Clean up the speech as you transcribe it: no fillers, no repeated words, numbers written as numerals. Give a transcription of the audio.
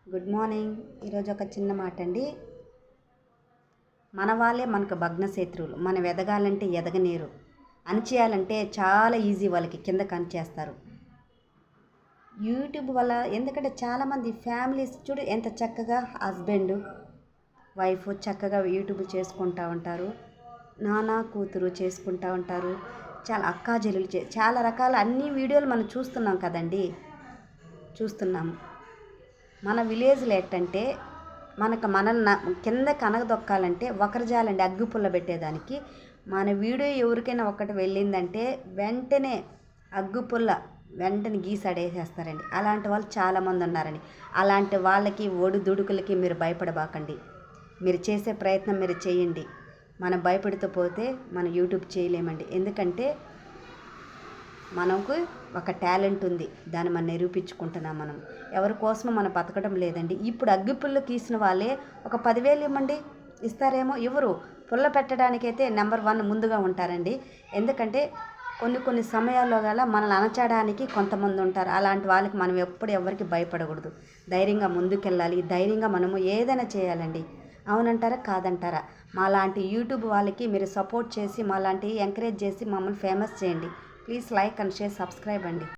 Good morning. ఈరోజు ఒక చిన్న మాట అండి. మన వాళ్ళే మనకు భగ్న శత్రువులు. మనం ఎదగాలంటే ఎదగనీరు, అణిచేయాలంటే చాలా ఈజీ, వాళ్ళకి కిందకి అణిచేస్తారు. యూట్యూబ్ వల్ల ఎందుకంటే చాలామంది ఫ్యామిలీస్ చూడు ఎంత చక్కగా హస్బెండ్ వైఫ్ చక్కగా యూట్యూబ్ చేసుకుంటూ ఉంటారు, నాన్న కూతురు చేసుకుంటూ ఉంటారు, చాలా అక్కా చెల్లెలు చాలా రకాల అన్ని వీడియోలు మనం చూస్తున్నాం కదండి. చూస్తున్నాము. మన విలేజ్లో ఏంటంటే మనల్ని కింద కనగదొక్కాలంటే ఒకరు జాలండి అగ్గిపుల్ల పెట్టేదానికి. మన వీడియో ఎవరికైనా ఒకటి వెళ్ళిందంటే వెంటనే అగ్గిపుల్ల వెంటనే గీసాడేసేస్తారండి. అలాంటి వాళ్ళు చాలామంది ఉన్నారండి. అలాంటి వాళ్ళకి ఒడిదుడుకులకి మీరు భయపడబాకండి. మీరు చేసే ప్రయత్నం మీరు చేయండి. మనం భయపడుతూ పోతే మనం యూట్యూబ్ చేయలేమండి. ఎందుకంటే మనకు ఒక టాలెంట్ ఉంది, దాన్ని మనం నిరూపించుకుంటున్నాం. మనం ఎవరి కోసమో మనం బతకడం లేదండి. ఇప్పుడు అగ్గిపుల్ల తీసిన వాళ్ళే ఒక 10,000 ఇవ్వండి, ఇస్తారేమో. ఎవరు పుల్ల పెట్టడానికైతే నెంబర్ 1 ముందుగా ఉంటారండి. ఎందుకంటే కొన్ని సమయాల్లో గల మనల్ని అణచడానికి కొంతమంది ఉంటారు. అలాంటి వాళ్ళకి మనం ఎప్పుడు ఎవరికి భయపడకూడదు. ధైర్యంగా ముందుకెళ్ళాలి. ధైర్యంగా మనము ఏదైనా చేయాలండి. అవునంటారా కాదంటారా? మాలాంటి యూట్యూబ్ వాళ్ళకి మీరు సపోర్ట్ చేసి మాలాంటి ఎంకరేజ్ చేసి మమ్మల్ని ఫేమస్ చేయండి. Please like and share, subscribe అండి.